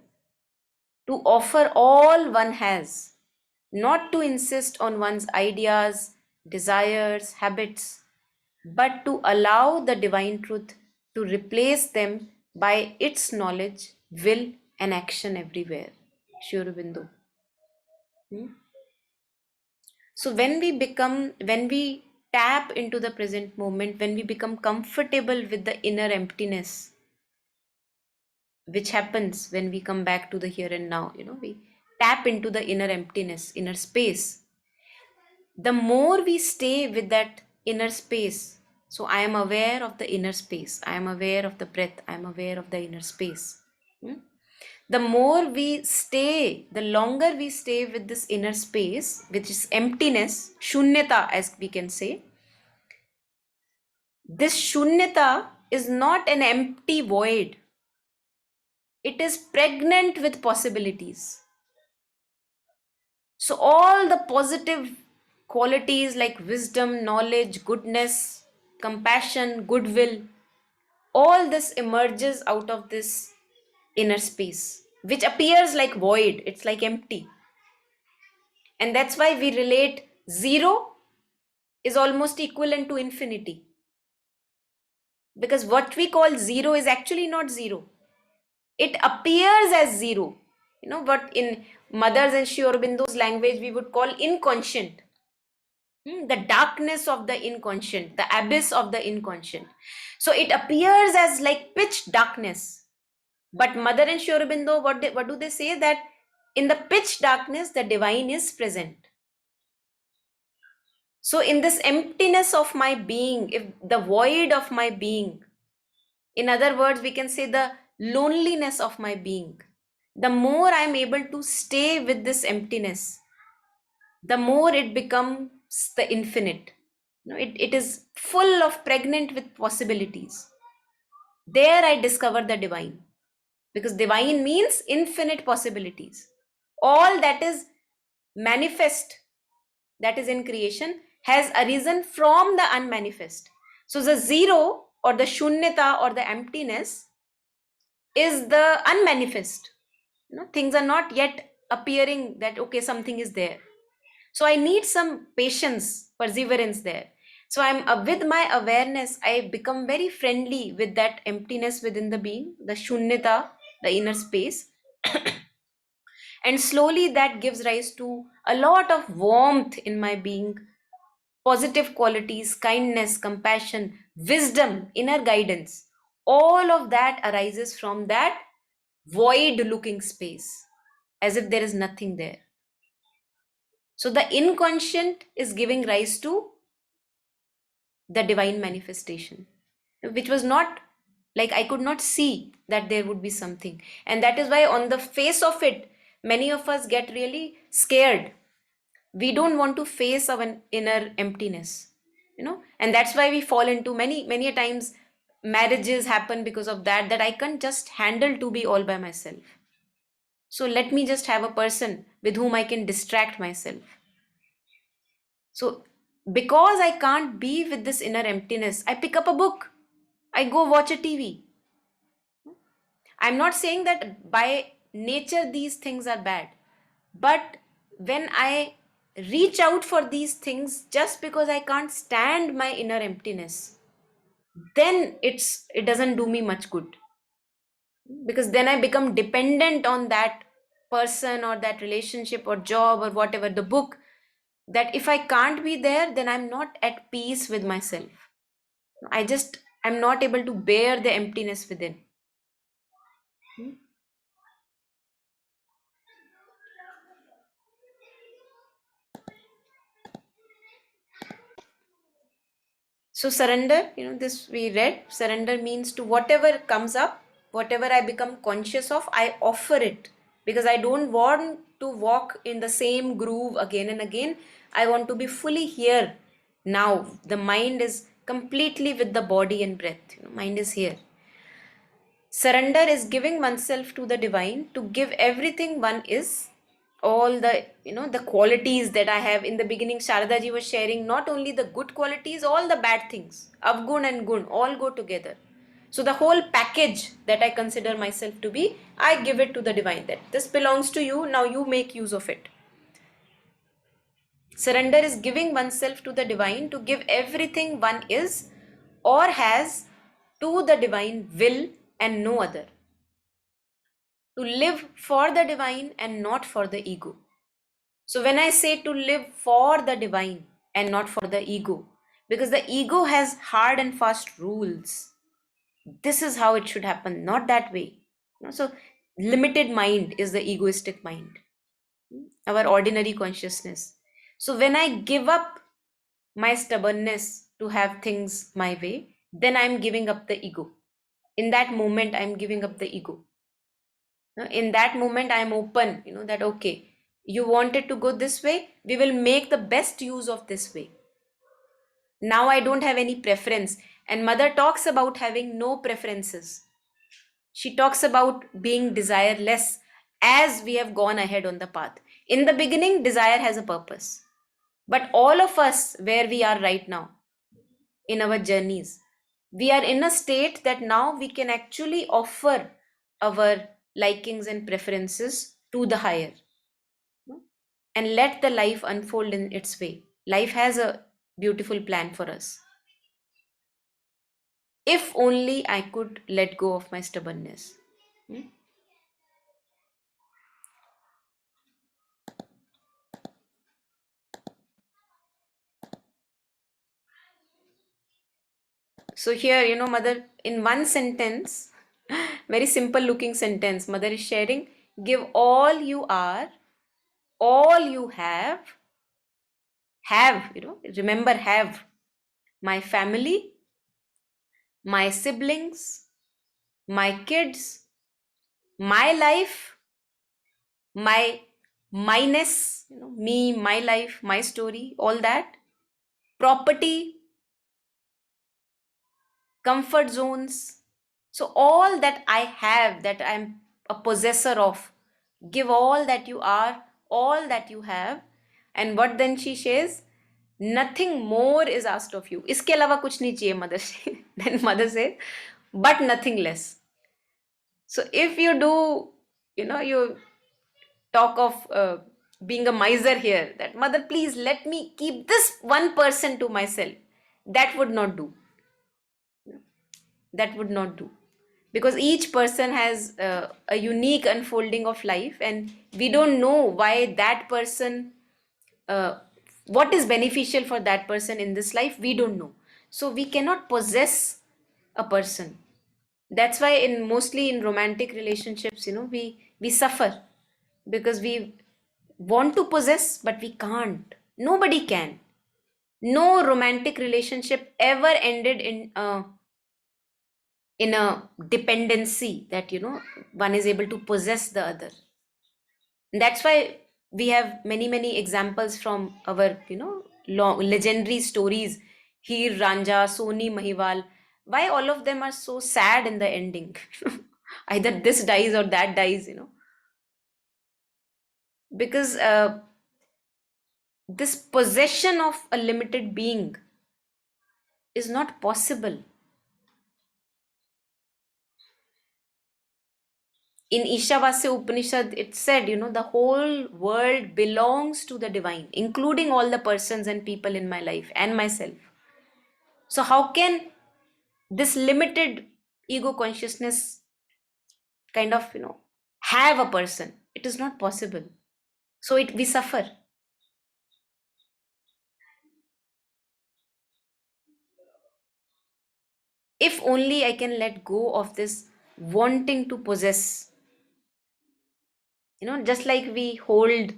to offer all one has, not to insist on one's ideas, desires, habits, but to allow the divine truth to replace them by its knowledge, will, and action everywhere. Sri Aurobindo. So when we tap into the present moment, when we become comfortable with the inner emptiness, which happens when we come back to the here and now, we tap into the inner emptiness, inner space. The more we stay with that inner space, so I am aware of the inner space, I am aware of the breath, I am aware of the inner space. The more we stay, the longer we stay with this inner space, which is emptiness, shunyata as we can say. This shunyata is not an empty void. It is pregnant with possibilities. So all the positive qualities like wisdom, knowledge, goodness, compassion, goodwill, all this emerges out of this inner space, which appears like void. It's like empty. And that's why we relate zero is almost equivalent to infinity. Because what we call zero is actually not zero. It appears as zero. What in Mother's and Sri Aurobindo's language we would call inconscient. The darkness of the inconscient, the abyss of the inconscient. So it appears as like pitch darkness. But Mother and Sri Aurobindo, what do they say? That in the pitch darkness, the divine is present. So in this emptiness of my being, if the void of my being, in other words, we can say the loneliness of my being, the more I am able to stay with this emptiness, the more it becomes the infinite. It is full of pregnant with possibilities. There I discover the divine, because divine means infinite possibilities. All that is manifest, that is in creation, has arisen from the unmanifest. So the zero or the shunyata or the emptiness is the unmanifest. Things are not yet appearing that okay, something is there. So I need some patience, perseverance there. So I'm with my awareness, I become very friendly with that emptiness within the being, the shunyata, the inner space. And slowly that gives rise to a lot of warmth in my being, positive qualities, kindness, compassion, wisdom, inner guidance. All of that arises from that void looking space, as if there is nothing there. So the inconscient is giving rise to the divine manifestation, which was not like I could not see that there would be something. And that is why on the face of it, many of us get really scared we don't want to face our inner emptiness, and that's why we fall into many a times marriages happen because of that I can't just handle to be all by myself. So let me just have a person with whom I can distract myself. So because I can't be with this inner emptiness, I pick up a book, I go watch a TV. I'm not saying that by nature these things are bad, but when I reach out for these things just because I can't stand my inner emptiness, then it doesn't do me much good, because then I become dependent on that person or that relationship or job or whatever, the book, that if I can't be there, then I'm not at peace with myself. I'm not able to bear the emptiness within. So surrender, this we read, surrender means to whatever comes up, whatever I become conscious of, I offer it, because I don't want to walk in the same groove again and again. I want to be fully here now. The mind is completely with the body and breath. Mind is here. Surrender is giving oneself to the divine, to give everything one is, all the the qualities that I have. In the beginning, Sharada ji was sharing not only the good qualities, all the bad things, avgun and gun, all go together. So the whole package that I consider myself to be, I give it to the divine, that this belongs to you, now you make use of it. Surrender is giving oneself to the divine, to give everything one is or has to the divine will and no other. To live for the divine and not for the ego. So when I say to live for the divine and not for the ego, because the ego has hard and fast rules. This is how it should happen, not that way. So limited mind is the egoistic mind, our ordinary consciousness. So when I give up my stubbornness to have things my way, then I'm giving up the ego. In that moment, I'm giving up the ego. In that moment, I'm open, that okay, you wanted to go this way, we will make the best use of this way. Now I don't have any preference. And mother talks about having no preferences. She talks about being desireless as we have gone ahead on the path. In the beginning, desire has a purpose. But all of us, where we are right now in our journeys, we are in a state that now we can actually offer our likings and preferences to the higher, and let the life unfold in its way. Life has a beautiful plan for us. If only I could let go of my stubbornness. So here, mother, in one sentence, very simple looking sentence, mother is sharing, give all you are, all you have, remember, have my family, my siblings, my kids, my life, my miness, me, my life, my story, all that, property, comfort zones. So all that I have, that I'm a possessor of, give all that you are, all that you have. And what then she says? Nothing more is asked of you. इसके अलावा कुछ नहीं चाहिए, mother. Then mother says, but nothing less. So if you do, you talk of being a miser here, that mother, please let me keep this 1% to myself. That would not do. That would not do. Because each person has a unique unfolding of life, and we don't know why that person, what is beneficial for that person in this life, we don't know. So we cannot possess a person. That's why in mostly in romantic relationships, we suffer, because we want to possess but we can't. Nobody can. No romantic relationship ever ended in a dependency that one is able to possess the other. And that's why We have many examples from our, long legendary stories. Heer Ranja, Soni Mahiwal. Why all of them are so sad in the ending? Either this dies or that dies, because this possession of a limited being is not possible. In Ishavasya Upanishad, it said, the whole world belongs to the divine, including all the persons and people in my life and myself. So, how can this limited ego consciousness kind of, have a person? It is not possible. So, we suffer. If only I can let go of this wanting to possess, just like we hold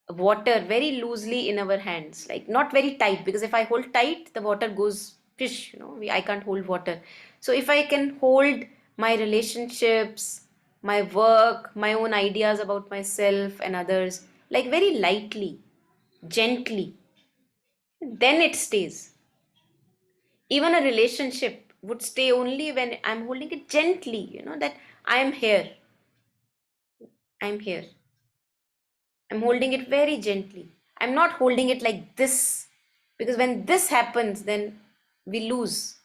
water very loosely in our hands, like not very tight, because if I hold tight the water goes fish, I can't hold water. So if I can hold my relationships, my work, my own ideas about myself and others, like very lightly, gently, then it stays. Even a relationship would stay only when I'm holding it gently, that I'm here, I'm here. I'm holding it very gently. I'm not holding it like this, because when this happens, then we lose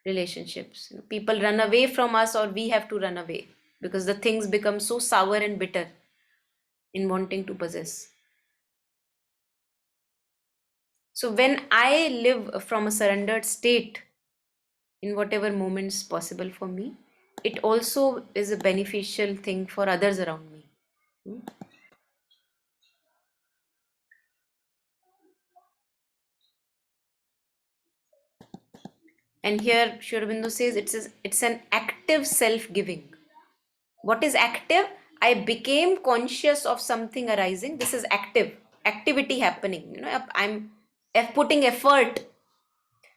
relationships. People run away from us, or we have to run away because the things become so sour and bitter in wanting to possess. So when I live from a surrendered state in whatever moments possible for me, it also is a beneficial thing for others around me. And here Sri Aurobindo says it's an active self-giving. What is active? I became conscious of something arising. This is active, activity happening. I'm putting effort.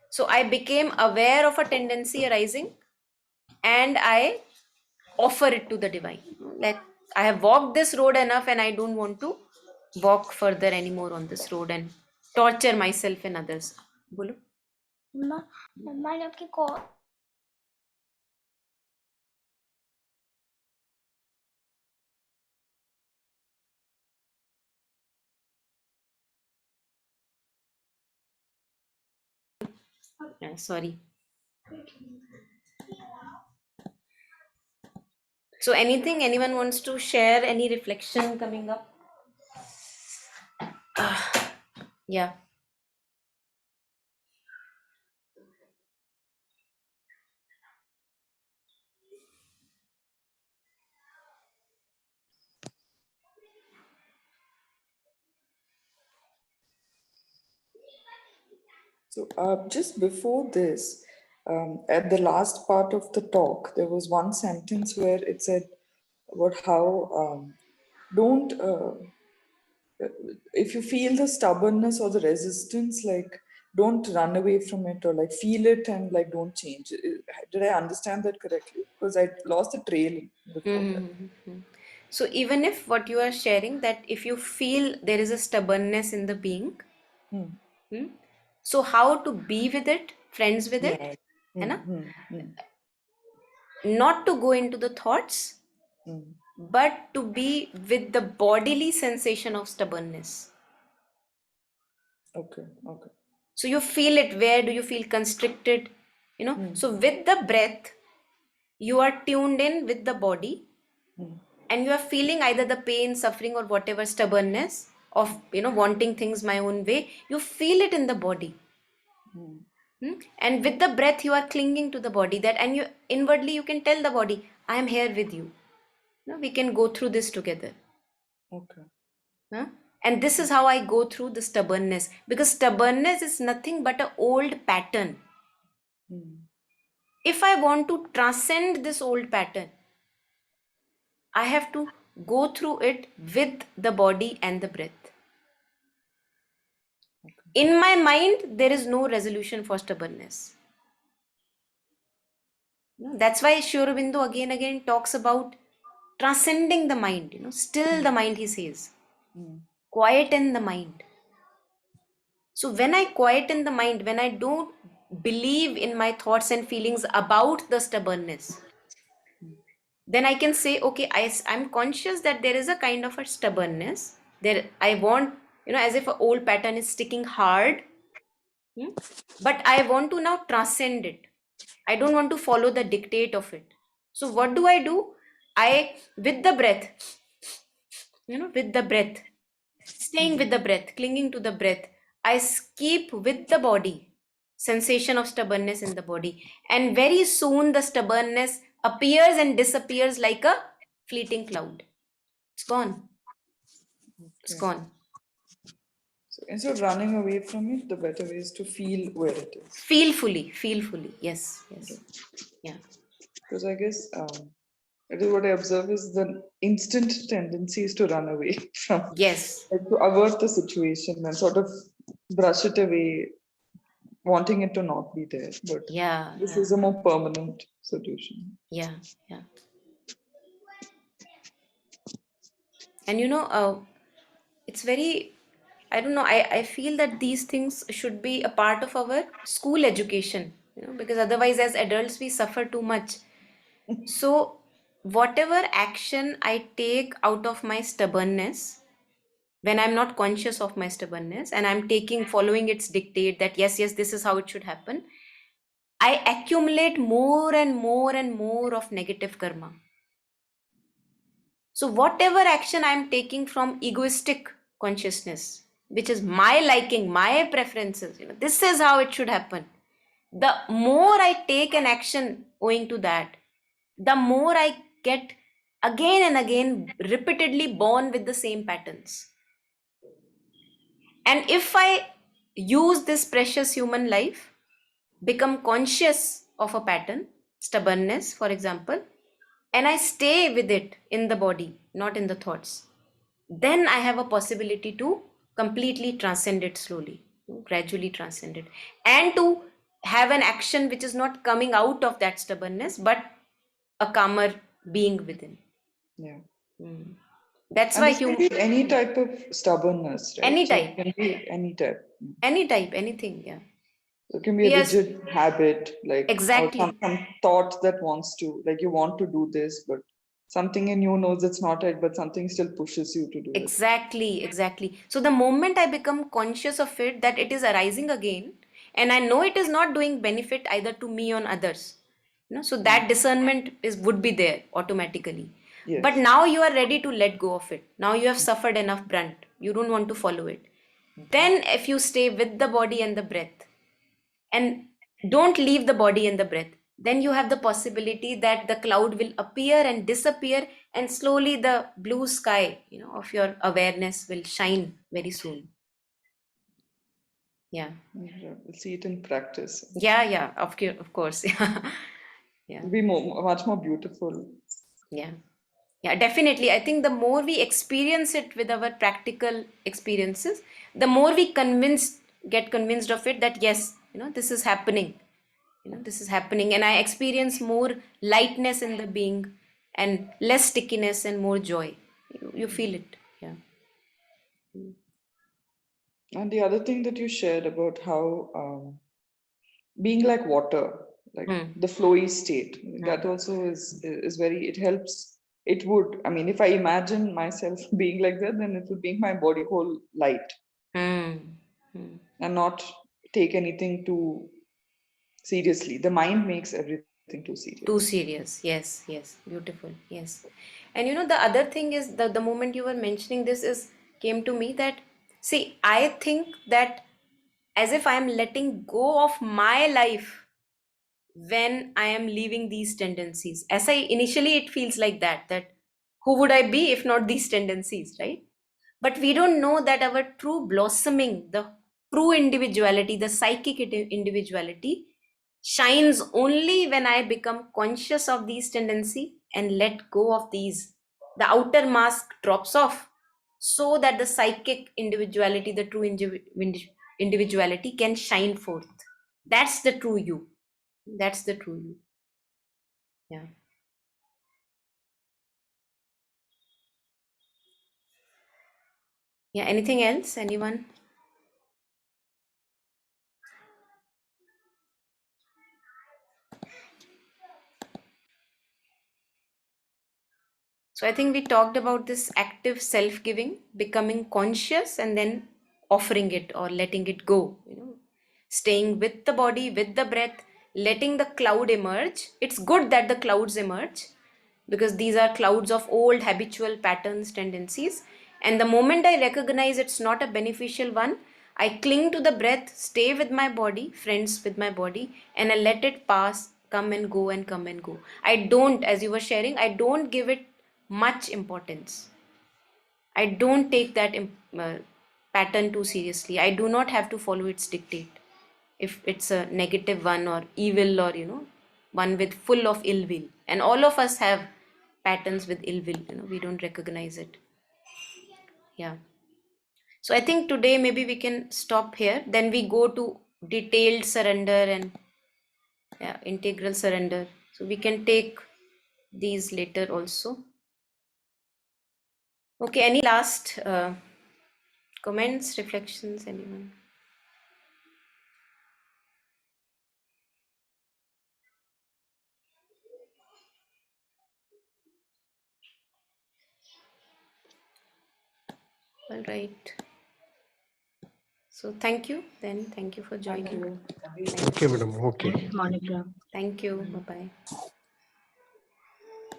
So I became aware of a tendency arising, and I offer it to the divine. Like, I have walked this road enough and I don't want to walk further anymore on this road and torture myself and others. Bolo? मम्मा ने आपकी call sorry. So anyone wants to share any reflection coming up? Yeah. So just before this, at the last part of the talk, there was one sentence where it said about how don't if you feel the stubbornness or the resistance, like don't run away from it, or like feel it and like don't change. Did I understand that correctly? Because I lost the trail before that. So even if what you are sharing, that if you feel there is a stubbornness in the being, so how to be with it, friends with it, Yeah. है ना? Hmm. Not to go into the thoughts, but to be with the bodily sensation of stubbornness. Okay. So you feel it. Where do you feel constricted? So with the breath, you are tuned in with the body, and you are feeling either the pain, suffering, or whatever stubbornness of wanting things my own way. You feel it in the body. And with the breath you are clinging to the body, that, and you inwardly you can tell the body, I am here with you. We can go through this together. Okay. Huh? And this is how I go through the stubbornness, because stubbornness is nothing but an old pattern. If I want to transcend this old pattern, I have to go through it with the body and the breath. In my mind, there is no resolution for stubbornness. That's why Sri Aurobindo again talks about transcending the mind. Still the mind, he says. quieten the mind. So when I quieten the mind, when I don't believe in my thoughts and feelings about the stubbornness, then I can say, okay, I'm conscious that there is a kind of a stubbornness. There, I want, as if an old pattern is sticking hard, but I want to now transcend it. I don't want to follow the dictate of it. So what do I do? I, with the breath, with the breath, staying with the breath, clinging to the breath, I keep with the body, sensation of stubbornness in the body. And very soon the stubbornness appears and disappears like a fleeting cloud. It's gone. It's Okay. gone. So instead of running away from it, the better way is to feel where it is. Feel fully, feel fully. Yes, yes. Yeah. Because I guess it is what I observe is the instant tendency is to run away from, Yes. like to avert the situation and sort of brush it away, wanting it to not be there. But Yeah, this yeah, is a more permanent solution. yeah, yeah. And it's very, I don't know, I feel that these things should be a part of our school education, because otherwise as adults we suffer too much. So whatever action I take out of my stubbornness, when I'm not conscious of my stubbornness and I'm following its dictate that yes, this is how it should happen, I accumulate more and more and more of negative karma. So, whatever action I'm taking from egoistic consciousness, which is my liking, my preferences, this is how it should happen. The more I take an action owing to that, the more I get again and again repeatedly born with the same patterns. And if I use this precious human life, become conscious of a pattern, stubbornness, for example, and I stay with it in the body, not in the thoughts, then I have a possibility to completely transcend it slowly, gradually transcend it, and to have an action which is not coming out of that stubbornness, but a calmer being within. Yeah. That's And why this can be any type of stubbornness, right? any So it type, can be any type. anything, yeah. So it can be a We are rigid habit, like, or exactly. some thought that wants to, like, you want to do this, but something in you knows it's not it, but something still pushes you to do it. Exactly, exactly. So the moment I become conscious of it, that it is arising again, and I know it is not doing benefit either to me or others, so that discernment would be there automatically. But Yes. now you are ready to let go of it. Now you have suffered enough brunt. You don't want to follow it. Then, if you stay with the body and the breath, and don't leave the body and the breath, then you have the possibility that the cloud will appear and disappear, and slowly the blue sky of your awareness will shine very soon. Yeah, We'll see it in practice. yeah, of course. Yeah, It'll be much more beautiful. yeah, yeah, definitely. I think the more we experience it with our practical experiences, the more we get convinced of it, that yes, this is happening. This is happening, and I experience more lightness in the being, and less stickiness and more joy. You feel it. Yeah. And the other thing that you shared about how being like water, like Hmm. the flowy state, that also is very, it helps. It would, I mean, if I imagine myself being like that, then it would make my body whole light Hmm. Hmm. and not take anything too seriously. The mind makes everything too Too serious. serious. Yes, yes. Beautiful. Yes. And the other thing is, the moment you were mentioning this is came to me that, see, I think that as if I am letting go of my life when I am leaving these tendencies. As I initially, it feels like that who would I be if not these tendencies, right? But we don't know that our true blossoming, the true individuality, the psychic individuality shines only when I become conscious of these tendency and let go of these. The outer mask drops off, so that the psychic individuality, the true individuality can shine forth. That's the true you. That's the true you. Yeah. Yeah, anything else? Anyone? So I think we talked about this active self-giving, becoming conscious and then offering it or letting it go, staying with the body, with the breath, letting the cloud emerge. It's good that the clouds emerge because these are clouds of old habitual patterns, tendencies. And the moment I recognize it's not a beneficial one, I cling to the breath, stay with my body, friends with my body, and I let it pass, come and go, and come and go. I don't, as you were sharing, I don't give it much importance. I don't take that pattern too seriously. I do not have to follow its dictate. If it's a negative one or evil or, one with full of ill will. And all of us have patterns with ill will, we don't recognize it. Yeah. So I think today maybe we can stop here. Then we go to detailed surrender and integral surrender. So we can take these later also. Okay, any last comments, reflections, anyone? All right. So thank you then. Thank you for Thank joining. you. Okay, madam. Okay. Thanks, Monica. Thank you. Bye bye.